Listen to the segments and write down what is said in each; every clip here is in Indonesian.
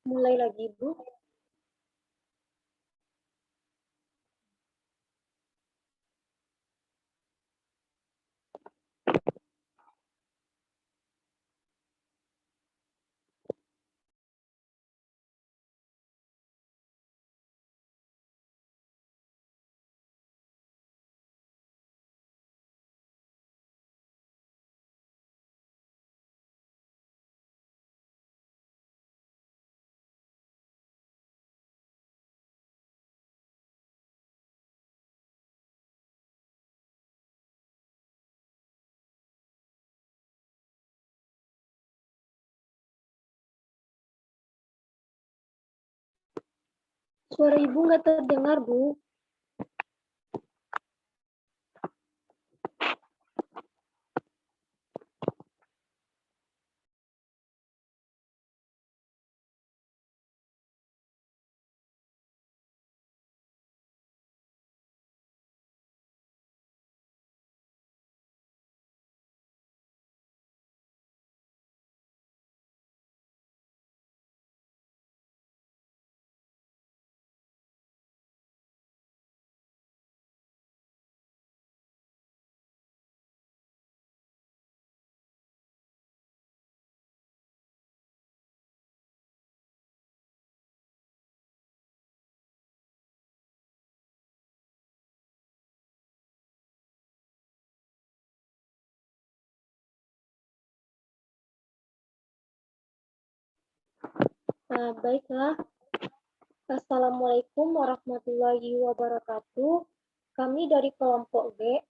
Mulai lagi, Bu. Suara Ibu nggak terdengar, Bu. Baiklah. Assalamualaikum warahmatullahi wabarakatuh. Kami dari kelompok G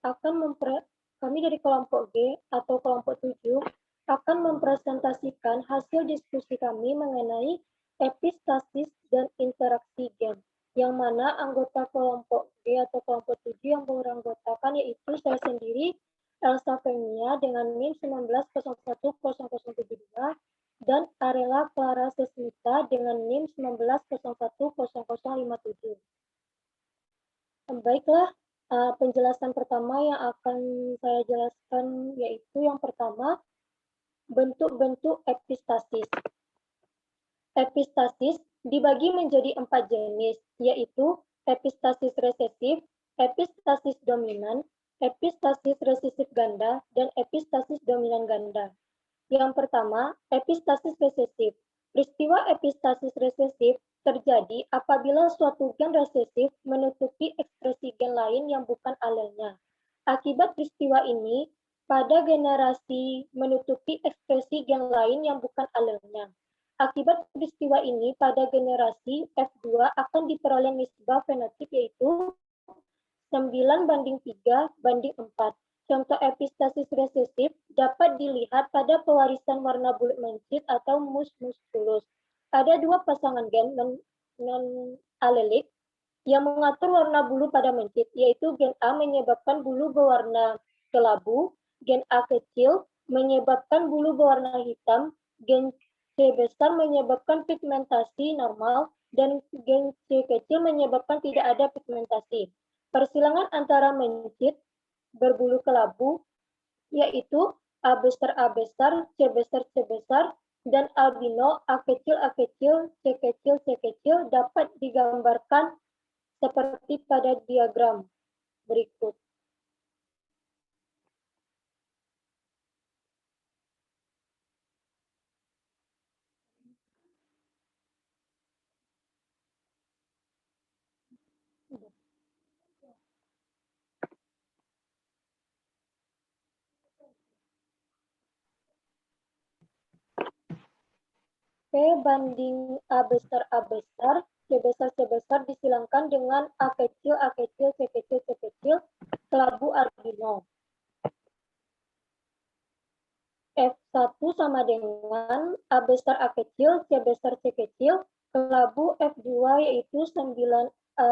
atau kelompok 7 akan mempresentasikan hasil diskusi kami mengenai epistasis dan interaksi gen, yang mana anggota kelompok G atau kelompok 7 yang beranggotakan yaitu saya sendiri, Elsa Femia dengan NIM 19010072 dan Arela Clara Sesmita dengan NIM 19010057. Baiklah, penjelasan pertama yang akan saya jelaskan yaitu yang pertama, bentuk-bentuk epistasis. Epistasis dibagi menjadi 4 jenis, yaitu epistasis resesif, epistasis dominan, epistasis resesif ganda, dan epistasis dominan ganda. Yang pertama, epistasis resesif. Peristiwa epistasis resesif terjadi apabila suatu gen resesif menutupi ekspresi gen lain yang bukan alelnya. Akibat peristiwa ini, pada generasi menutupi ekspresi gen lain yang bukan alelnya. Akibat peristiwa ini, pada generasi F2 akan diperoleh nisbah fenotip yaitu 9:3:4. Contoh epistasis resesif dapat dilihat pada pewarisan warna bulat mencit atau mus musculus. Ada 2 pasangan gen non-alelik yang mengatur warna bulu pada mencit, yaitu gen A menyebabkan bulu berwarna kelabu, gen A kecil menyebabkan bulu berwarna hitam, gen C besar menyebabkan pigmentasi normal, dan gen C kecil menyebabkan tidak ada pigmentasi. Persilangan antara mencit berbulu kelabu, yaitu A besar, C besar, C besar, dan albino A kecil, C kecil, C kecil dapat digambarkan seperti pada diagram berikut. P banding A besar, C besar disilangkan dengan A kecil, C kecil, kelabu albino. F1 sama dengan A besar, C besar, C kecil, kelabu F2 yaitu 9 A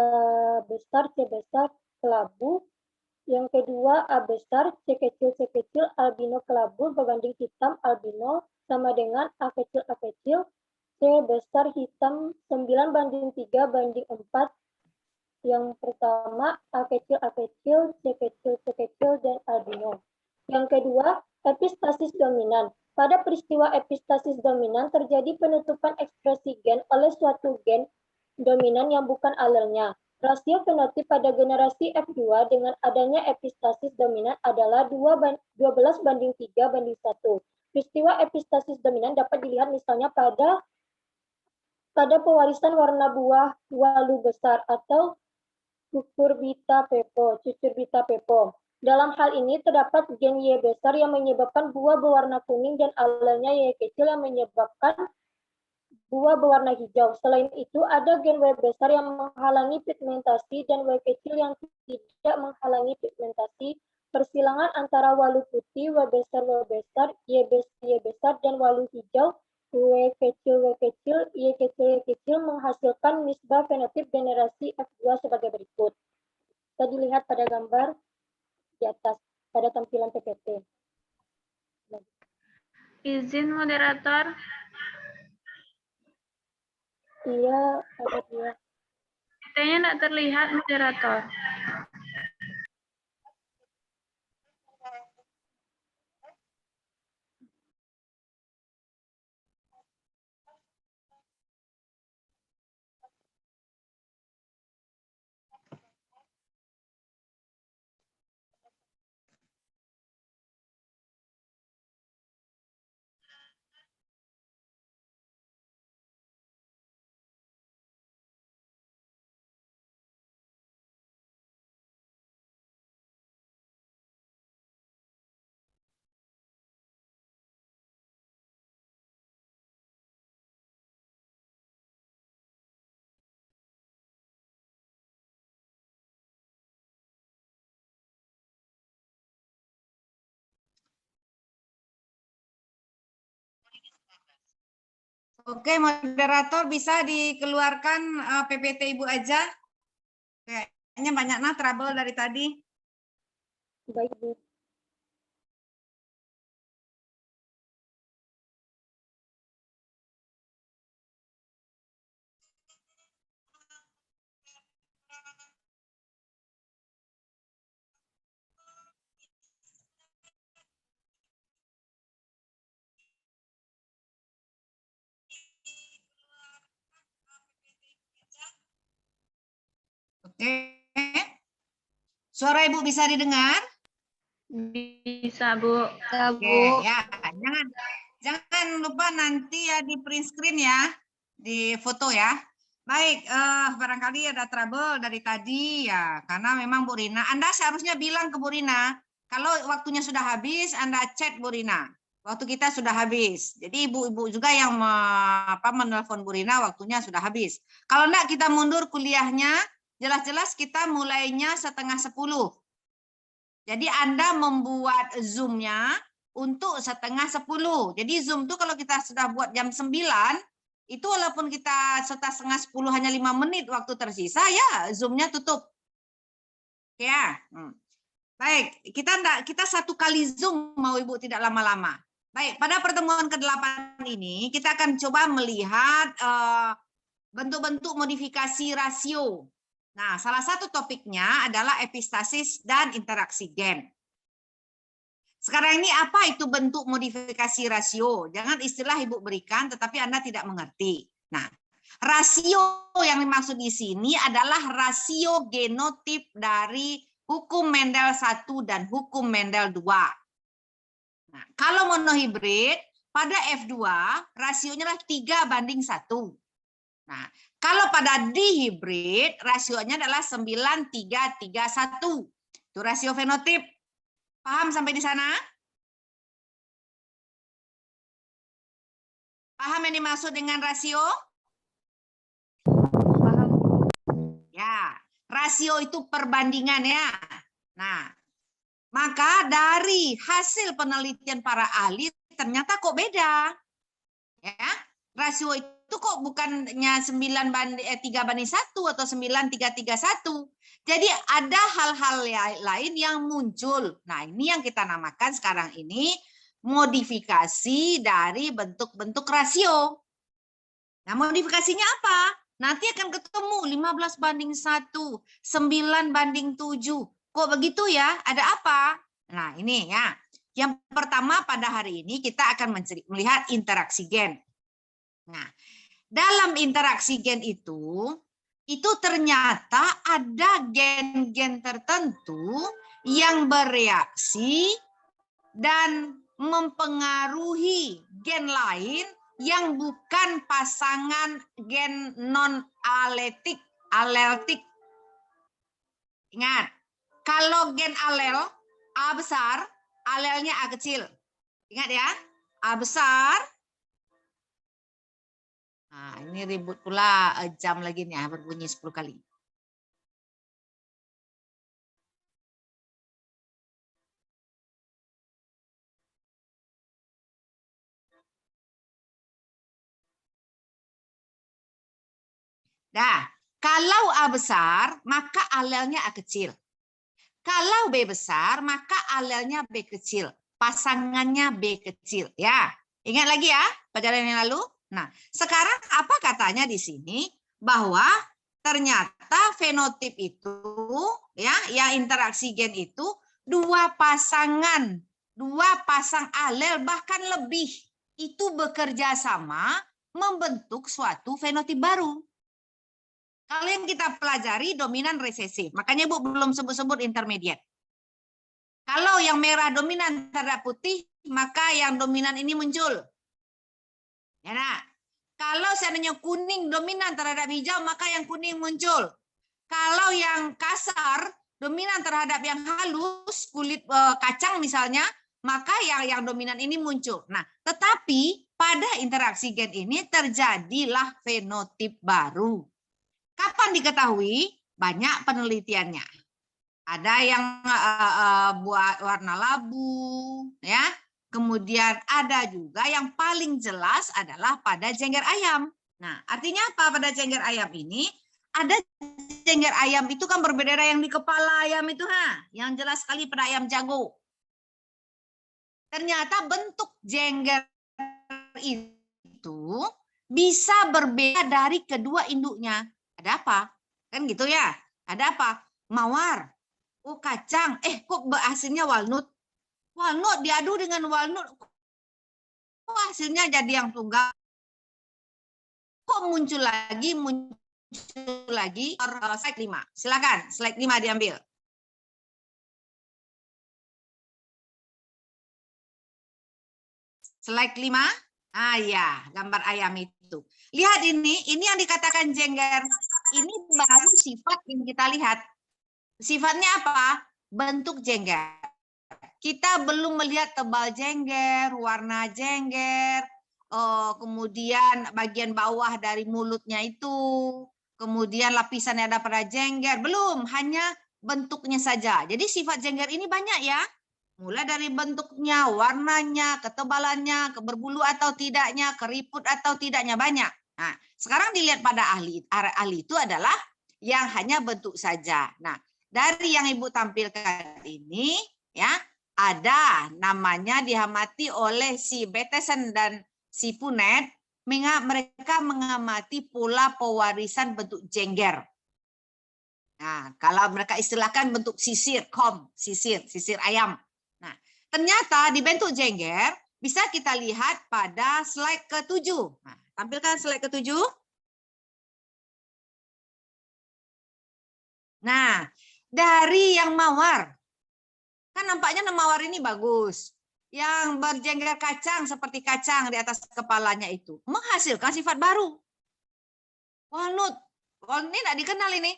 besar, C besar, kelabu. Yang kedua A besar, C kecil, albino kelabu berbanding hitam albino sama dengan A kecil, C besar hitam 9:3:4. Yang pertama A kecil, C kecil, dan albino. Yang kedua, epistasis dominan. Pada peristiwa epistasis dominan terjadi penutupan ekspresi gen oleh suatu gen dominan yang bukan alelnya. Rasio fenotip pada generasi F2 dengan adanya epistasis dominan adalah 12 banding 3 banding 1. Peristiwa epistasis dominan dapat dilihat misalnya pada pewarisan warna buah walu besar atau cucurbita pepo. Dalam hal ini terdapat gen Y besar yang menyebabkan buah berwarna kuning dan alelnya Y kecil yang menyebabkan buah berwarna hijau. Selain itu, ada gen Y besar yang menghalangi pigmentasi dan Y kecil yang tidak menghalangi pigmentasi. Persilangan antara walu putih, Y besar, Y besar, dan walu hijau, Y kecil, Y kecil menghasilkan nisbah fenotip generasi F2 sebagai berikut. Bisa dilihat pada gambar di atas pada tampilan PPT. Izin moderator. Iya, ada dia. Katanya tidak terlihat moderator. Oke, moderator bisa dikeluarkan PPT Ibu aja. Kayaknya banyak trouble dari tadi. Baik, Bu. Oke. Suara Ibu bisa didengar? Bisa, Bu. Oke, ya. Jangan lupa nanti ya di print screen ya, di foto ya. Baik, barangkali ada trouble dari tadi ya, karena memang Bu Rina, Anda seharusnya bilang ke Bu Rina, kalau waktunya sudah habis, Anda chat Bu Rina. Waktu kita sudah habis. Jadi ibu-ibu juga yang menelpon Bu Rina waktunya sudah habis. Kalau enggak kita mundur kuliahnya, jelas-jelas kita mulainya 9:30. Jadi Anda membuat Zoom-nya untuk 9:30. Jadi Zoom itu kalau kita sudah buat jam 9, itu walaupun kita 9:30 hanya 5 menit waktu tersisa, ya Zoom-nya tutup. Ya. Baik, kita satu kali Zoom mau Ibu tidak lama-lama. Baik, pada pertemuan ke-8 ini kita akan coba melihat bentuk-bentuk modifikasi rasio. Nah, salah satu topiknya adalah epistasis dan interaksi gen. Sekarang ini apa itu bentuk modifikasi rasio? Jangan istilah Ibu berikan tetapi Anda tidak mengerti. Nah, rasio yang dimaksud di sini adalah rasio genotip dari hukum Mendel 1 dan hukum Mendel 2. Nah, kalau monohibrid pada F2 rasionya adalah 3:1. Nah, kalau pada dihibrid rasionya adalah 9:3:1. Itu rasio fenotip. Paham sampai di sana? Paham yang dimaksud dengan rasio? Paham. Ya, rasio itu perbandingan ya. Nah, maka dari hasil penelitian para ahli ternyata kok beda. Ya, rasio itu kok bukannya 3:1 atau 9:3:1. Jadi ada hal-hal lain yang muncul. Nah, ini yang kita namakan sekarang ini modifikasi dari bentuk-bentuk rasio. Nah, modifikasinya apa? Nanti akan ketemu 15:1, 9:7. Kok begitu ya? Ada apa? Nah, ini ya. Yang pertama pada hari ini kita akan melihat interaksi gen. Nah, dalam interaksi gen itu ternyata ada gen-gen tertentu yang bereaksi dan mempengaruhi gen lain yang bukan pasangan gen non-aleltik. Ingat, kalau gen alel A besar, alelnya A kecil. Ingat ya, A besar. Nah, ini ribut pula jam lagi nih, berbunyi 10 kali. Nah, kalau A besar, maka alelnya A kecil. Kalau B besar, maka alelnya B kecil. Pasangannya B kecil. Ya, ingat lagi ya, pelajaran yang lalu. Nah, sekarang apa katanya di sini? Bahwa ternyata fenotip itu, ya, yang interaksi gen itu, dua pasang alel bahkan lebih itu bekerja sama membentuk suatu fenotip baru. Kalau yang kita pelajari dominan resesif, makanya Bu belum sebut-sebut intermediate. Kalau yang merah dominan terhadap putih, maka yang dominan ini muncul. Ya, nah. Kalau seandainya kuning dominan terhadap hijau, maka yang kuning muncul. Kalau yang kasar dominan terhadap yang halus, kulit kacang misalnya, maka yang dominan ini muncul. Nah, tetapi pada interaksi gen ini terjadilah fenotip baru. Kapan diketahui? Banyak penelitiannya. Ada yang buat warna labu, ya. Kemudian ada juga yang paling jelas adalah pada jengger ayam. Nah, artinya apa pada jengger ayam ini? Ada jengger ayam itu kan berbeda yang di kepala ayam itu, yang jelas sekali pada ayam jago. Ternyata bentuk jengger itu bisa berbeda dari kedua induknya. Ada apa? Kan gitu ya. Ada apa? Mawar. Oh, kacang. Kok hasilnya walnut? Walnut diadu dengan walnut. Kok hasilnya jadi yang tunggal? Kok muncul lagi? Slide 5. Silakan, slide 5 diambil. Slide 5. Ah ya, gambar ayam itu. Lihat ini yang dikatakan jengger. Ini baru sifat yang kita lihat. Sifatnya apa? Bentuk jengger. Kita belum melihat tebal jengger, warna jengger, kemudian bagian bawah dari mulutnya itu, kemudian lapisan yang ada pada jengger. Belum, hanya bentuknya saja. Jadi sifat jengger ini banyak ya. Mulai dari bentuknya, warnanya, ketebalannya, berbulu atau tidaknya, keriput atau tidaknya, banyak. Nah, sekarang dilihat pada ahli itu adalah yang hanya bentuk saja. Nah, dari yang Ibu tampilkan ini, ya, ada namanya diamati oleh si Bateson dan si Punet, mereka mengamati pola pewarisan bentuk jengger. Nah, kalau mereka istilahkan bentuk sisir, sisir ayam. Nah, ternyata di bentuk jengger bisa kita lihat pada slide ke-7. Nah, tampilkan slide ke-7. Nah, dari yang mawar, kan nampaknya mawar ini bagus. Yang berjengger kacang seperti kacang di atas kepalanya itu menghasilkan sifat baru. Walnut, ini tidak dikenal ini.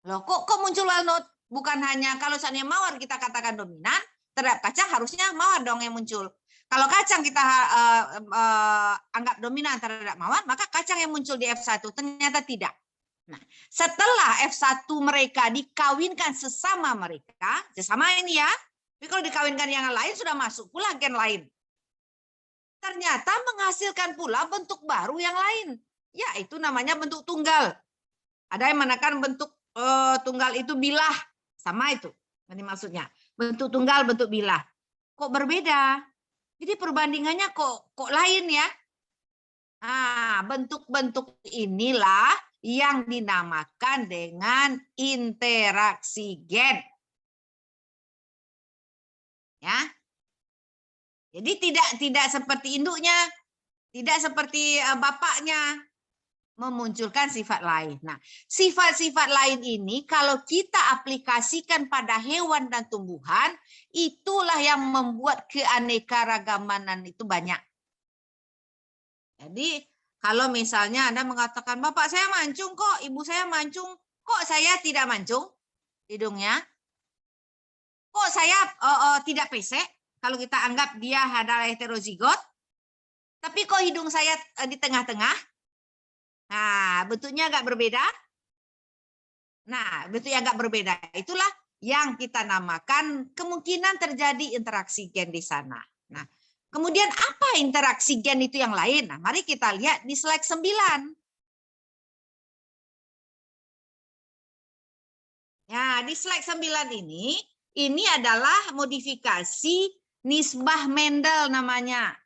Loh, kok muncul walnut? Bukan hanya kalau seandainya mawar kita katakan dominan, terhadap kacang harusnya mawar dong yang muncul. Kalau kacang kita anggap dominan terhadap mawar, maka kacang yang muncul di F1 ternyata tidak. Nah, setelah F1 mereka dikawinkan sesama mereka, sesama ini ya, tapi kalau dikawinkan yang lain sudah masuk pula gen lain. Ternyata menghasilkan pula bentuk baru yang lain, yaitu namanya bentuk tunggal. Ada yang menekan bentuk tunggal itu bilah, sama itu. Ini maksudnya bentuk tunggal, bentuk bilah. Kok berbeda? Jadi perbandingannya kok lain ya? Nah, bentuk-bentuk inilah yang dinamakan dengan interaksi gen. Ya. Jadi tidak seperti induknya, tidak seperti bapaknya, memunculkan sifat lain. Nah, sifat-sifat lain ini kalau kita aplikasikan pada hewan dan tumbuhan, itulah yang membuat keanekaragaman itu banyak. Jadi, kalau misalnya Anda mengatakan, Bapak saya mancung kok, Ibu saya mancung, kok saya tidak mancung hidungnya? Kok saya tidak pesek? Kalau kita anggap dia adalah heterozigot, tapi kok hidung saya di tengah-tengah? Nah, bentuknya agak berbeda. Nah, bentuknya agak berbeda. Itulah yang kita namakan kemungkinan terjadi interaksi gen di sana. Nah, kemudian apa interaksi gen itu yang lain? Nah, mari kita lihat di slide 9. Ya, di slide 9 ini adalah modifikasi nisbah Mendel namanya.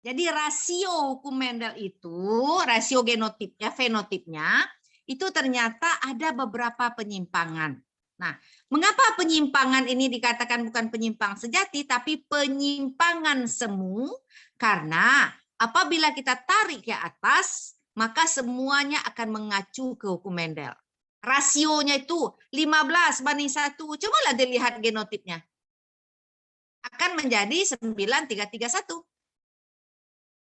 Jadi rasio hukum Mendel itu, rasio genotipnya, fenotipnya, itu ternyata ada beberapa penyimpangan. Nah, mengapa penyimpangan ini dikatakan bukan penyimpang sejati, tapi penyimpangan semu? Karena apabila kita tarik ke atas, maka semuanya akan mengacu ke hukum Mendel. Rasionya itu 15:1. Cobalah dilihat genotipnya. Akan menjadi 9331.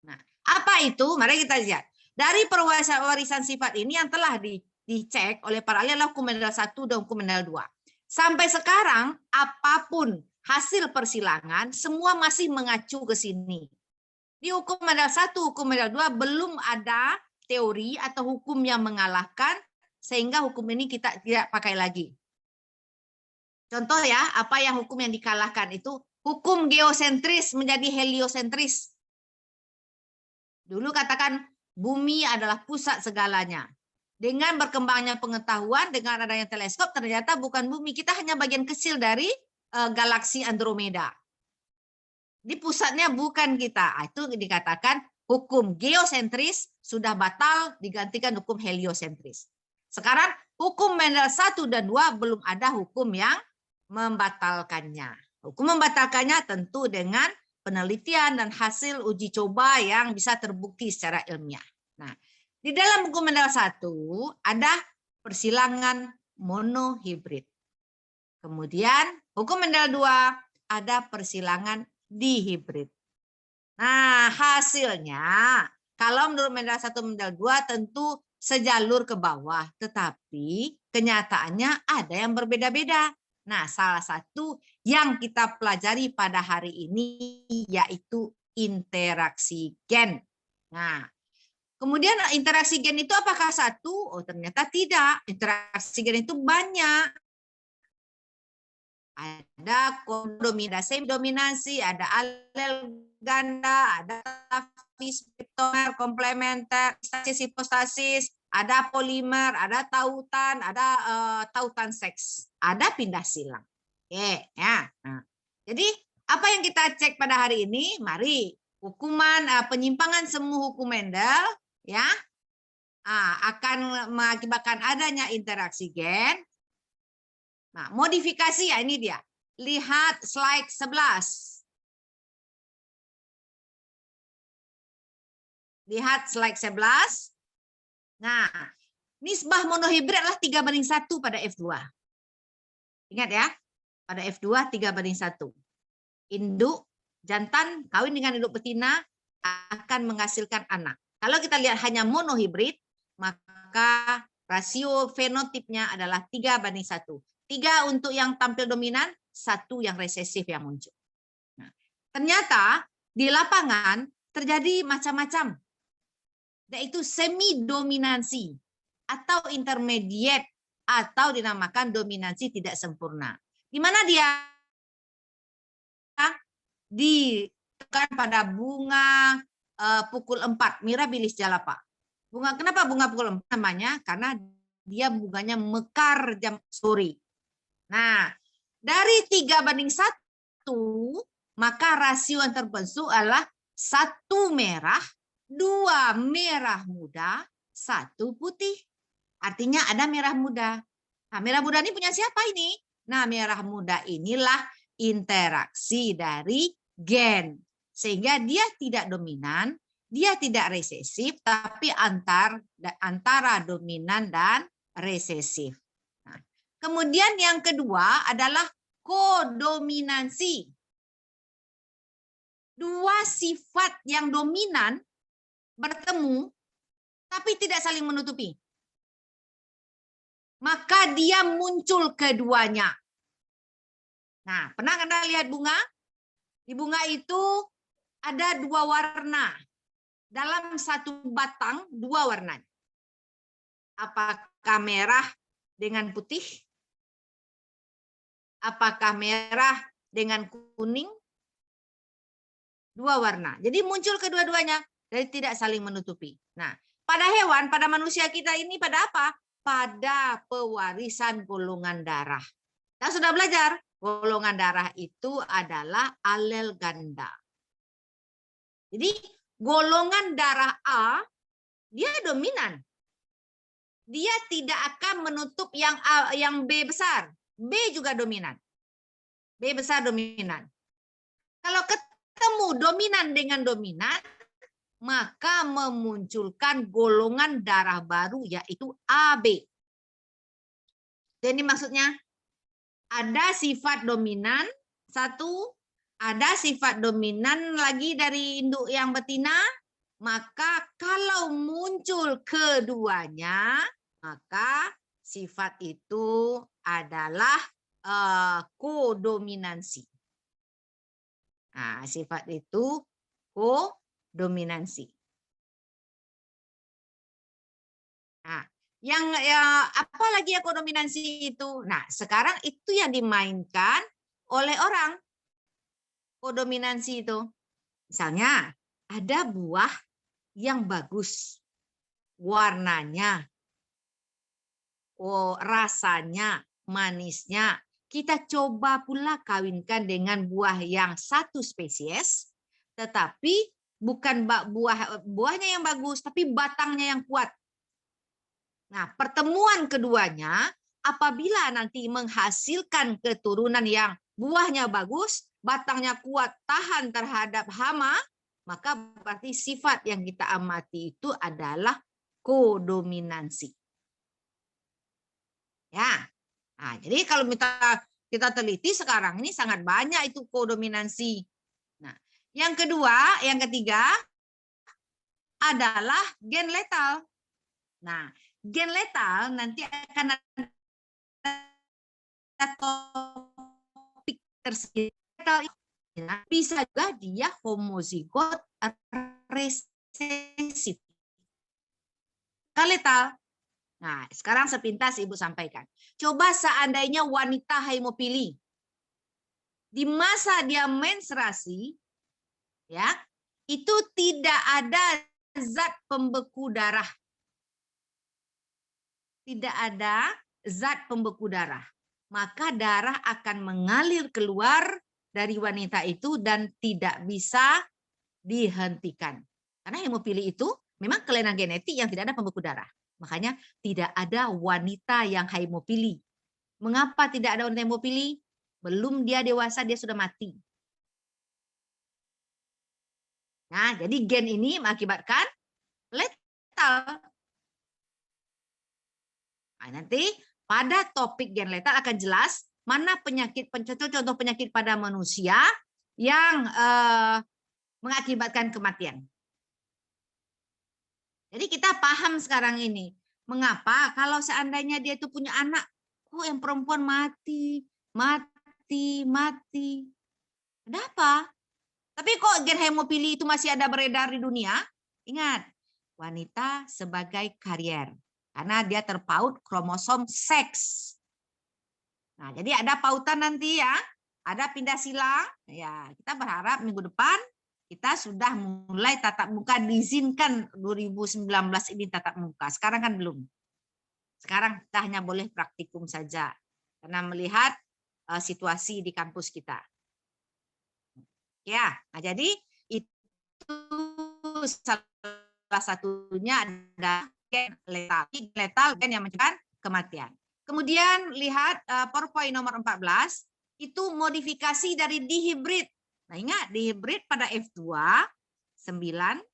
Nah, apa itu? Mari kita lihat. Dari pewarisan sifat ini yang telah dicek oleh para ahli adalah hukum Mendel 1 dan hukum Mendel 2. Sampai sekarang, apapun hasil persilangan, semua masih mengacu ke sini. Di hukum Mendel 1, hukum Mendel 2 belum ada teori atau hukum yang mengalahkan, sehingga hukum ini kita tidak pakai lagi. Contoh ya, apa yang hukum yang dikalahkan itu, hukum geosentris menjadi heliosentris. Dulu katakan bumi adalah pusat segalanya. Dengan berkembangnya pengetahuan, dengan adanya teleskop, ternyata bukan bumi. Kita hanya bagian kecil dari galaksi Andromeda. Di pusatnya bukan kita. Itu dikatakan hukum geosentris sudah batal, digantikan hukum heliosentris. Sekarang hukum Mendel 1 dan 2 belum ada hukum yang membatalkannya. Hukum membatalkannya tentu dengan penelitian dan hasil uji coba yang bisa terbukti secara ilmiah. Nah, di dalam hukum Mendel 1 ada persilangan monohibrid. Kemudian hukum Mendel 2 ada persilangan dihibrid. Nah, hasilnya kalau menurut Mendel 1 Mendel 2 tentu sejalur ke bawah, tetapi kenyataannya ada yang berbeda-beda. Nah, salah satu yang kita pelajari pada hari ini yaitu interaksi gen. Nah, kemudian interaksi gen itu apakah satu? Oh, ternyata tidak. Interaksi gen itu banyak. Ada dominasi, ada alel ganda, ada histomer komplementer, stasis hipostasis, ada polimer, ada tautan, ada tautan seks, ada pindah silang. Oke, ya. Nah, jadi apa yang kita cek pada hari ini? Mari hukuman penyimpangan semu hukum Mendel ya akan mengakibatkan adanya interaksi gen. Nah, modifikasi ya ini dia. Lihat slide 11. Lihat slide 11. Nah, nisbah monohibrid adalah 3:1 pada F2. Ingat ya, pada F2 3:1. Induk jantan kawin dengan induk betina akan menghasilkan anak. Kalau kita lihat hanya monohibrid, maka rasio fenotipnya adalah 3:1. 3 untuk yang tampil dominan, 1 yang resesif yang muncul. Nah, ternyata di lapangan terjadi macam-macam, yaitu semi dominansi atau intermediate atau dinamakan dominansi tidak sempurna. Di mana dia ditekan pada bunga pukul 4, Mirabilis jalapa. Kenapa bunga pukul 4 namanya? Karena dia bunganya mekar jam sore. Nah, dari 3:1, maka rasio yang terbentuk adalah 1 merah, 2 merah muda, 1 putih. Artinya ada merah muda. Nah, merah muda ini punya siapa ini? Nah, merah muda inilah interaksi dari gen. Sehingga dia tidak dominan, dia tidak resesif, tapi antara dominan dan resesif. Nah, kemudian yang kedua adalah kodominansi. Dua sifat yang dominan bertemu, tapi tidak saling menutupi. Maka dia muncul keduanya. Nah, pernah Anda lihat bunga? Di bunga itu ada dua warna. Dalam satu batang, dua warna. Apakah merah dengan putih? Apakah merah dengan kuning? Dua warna. Jadi muncul kedua-duanya. Jadi tidak saling menutupi. Nah, pada hewan, pada manusia kita ini pada apa? Pada pewarisan golongan darah. Kita sudah belajar, golongan darah itu adalah alel ganda. Jadi golongan darah A, dia dominan. Dia tidak akan menutup yang B besar. B juga dominan. B besar dominan. Kalau ketemu dominan dengan dominan, maka memunculkan golongan darah baru yaitu AB. Jadi maksudnya ada sifat dominan satu, ada sifat dominan lagi dari induk yang betina, maka kalau muncul keduanya, maka sifat itu adalah kodominansi. Nah, sifat itu kodominansi. Nah, apa lagi ya kodominansi itu? Nah, sekarang itu yang dimainkan oleh orang. Kodominansi itu. Misalnya, ada buah yang bagus. Warnanya, rasanya, manisnya. Kita coba pula kawinkan dengan buah yang satu spesies, tetapi bukan buahnya yang bagus, tapi batangnya yang kuat. Nah, pertemuan keduanya apabila nanti menghasilkan keturunan yang buahnya bagus, batangnya kuat, tahan terhadap hama, maka berarti sifat yang kita amati itu adalah kodominansi. Ya. Nah, jadi kalau kita teliti sekarang ini sangat banyak itu kodominansi. Nah, yang ketiga adalah gen letal. Nah, gen letal nanti akan ada topik tersebut. Bisa juga dia homozigot resesif. Letal. Nah, sekarang sepintas Ibu sampaikan. Coba seandainya wanita hemofili di masa dia menstruasi, ya, itu tidak ada zat pembeku darah. Tidak ada zat pembeku darah. Maka darah akan mengalir keluar dari wanita itu dan tidak bisa dihentikan. Karena hemofili itu memang kelainan genetik yang tidak ada pembeku darah. Makanya tidak ada wanita yang hemofili. Mengapa tidak ada wanita hemofili? Belum dia dewasa, dia sudah mati. Nah, jadi gen ini mengakibatkan letal. Nah, nanti pada topik gen letal akan jelas mana contoh penyakit pada manusia yang mengakibatkan kematian. Jadi kita paham sekarang ini. Mengapa kalau seandainya dia itu punya anak, kok yang perempuan mati. Ada apa? Tapi kok gen hemofili itu masih ada beredar di dunia? Ingat, wanita sebagai karier. Karena dia terpaut kromosom seks. Nah, jadi ada pautan nanti ya. Ada pindah silang. Ya, kita berharap minggu depan kita sudah mulai tatap muka, diizinkan 2019 ini tatap muka. Sekarang kan belum. Sekarang kita hanya boleh praktikum saja. Karena melihat situasi di kampus kita. Ya, nah jadi itu salah satunya ada gen letal. Letal gen yang menyebabkan kematian. Kemudian lihat PowerPoint nomor 14, itu modifikasi dari dihibrid. Nah, ingat di hibrid pada F2 9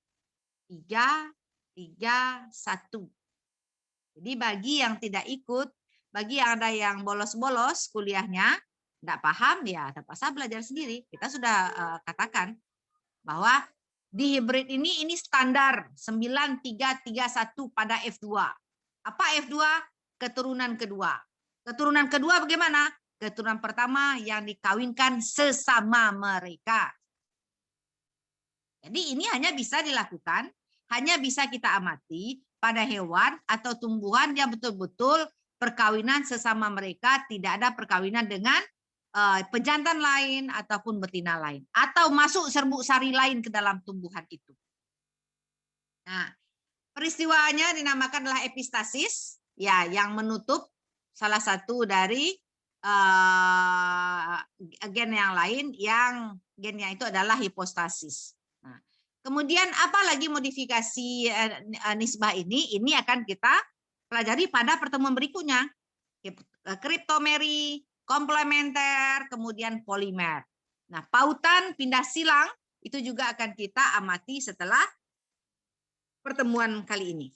3 3 1. Jadi bagi yang tidak ikut, bagi yang ada yang bolos-bolos kuliahnya, tidak paham ya terpaksa belajar sendiri. Kita sudah katakan bahwa di hibrid ini standar 9331 pada F2. Apa F2? Keturunan kedua. Keturunan kedua bagaimana? Keturunan pertama yang dikawinkan sesama mereka. Jadi ini hanya bisa dilakukan, hanya bisa kita amati pada hewan atau tumbuhan yang betul-betul perkawinan sesama mereka, tidak ada perkawinan dengan pejantan lain ataupun betina lain. Atau masuk serbuk sari lain ke dalam tumbuhan itu. Nah, peristiwanya dinamakan adalah epistasis, ya, yang menutup salah satu dari gen yang lain, yang gennya itu adalah hipostasis. Nah, kemudian apa lagi modifikasi nisbah ini? Ini akan kita pelajari pada pertemuan berikutnya. Kriptomeri, komplementer, kemudian polimer. Nah, pautan pindah silang itu juga akan kita amati setelah pertemuan kali ini.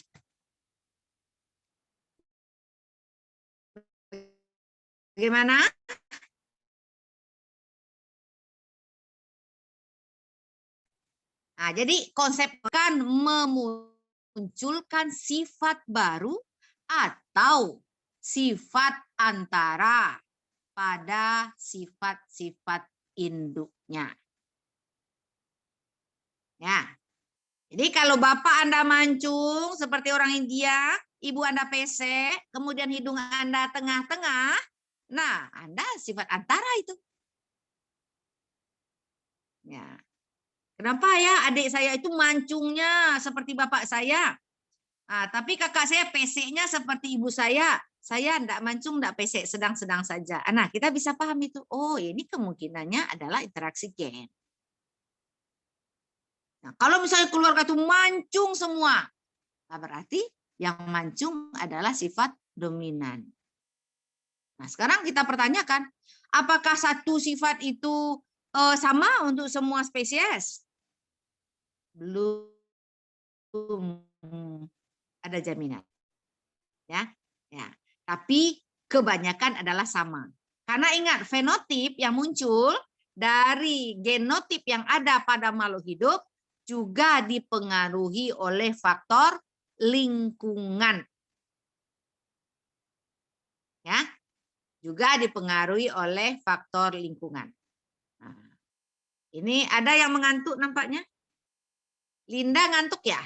Bagaimana? Nah, jadi konsep kan memunculkan sifat baru atau sifat antara pada sifat-sifat induknya. Ya. Jadi kalau bapak Anda mancung seperti orang India, ibu Anda pesek, kemudian hidung Anda tengah-tengah, nah Anda sifat antara itu. Ya. Kenapa ya adik saya itu mancungnya seperti bapak saya? Nah, tapi kakak saya peseknya seperti ibu saya. Saya enggak mancung, enggak pesek, sedang-sedang saja. Nah, kita bisa paham itu. Oh, ini kemungkinannya adalah interaksi gen. Nah, kalau misalnya keluarga itu mancung semua, nah berarti yang mancung adalah sifat dominan. Nah, sekarang kita pertanyakan, apakah satu sifat itu sama untuk semua spesies? Belum ada jaminan. Ya. Tapi kebanyakan adalah sama. Karena ingat, fenotip yang muncul dari genotip yang ada pada makhluk hidup juga dipengaruhi oleh faktor lingkungan. Ya. Juga dipengaruhi oleh faktor lingkungan. Nah, ini ada yang mengantuk nampaknya? Linda ngantuk ya?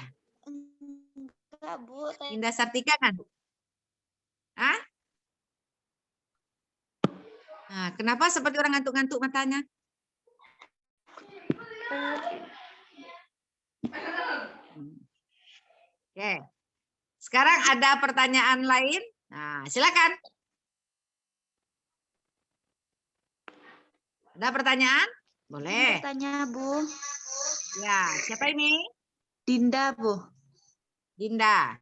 Enggak, Bu. Linda Sartika ngantuk? Hah? Nah, kenapa seperti orang ngantuk-ngantuk matanya? Oke. Sekarang ada pertanyaan lain? Nah, silakan. Ada pertanyaan? Boleh. Tanya, Bu. Ya, siapa ini? Dinda, Bu. Dinda.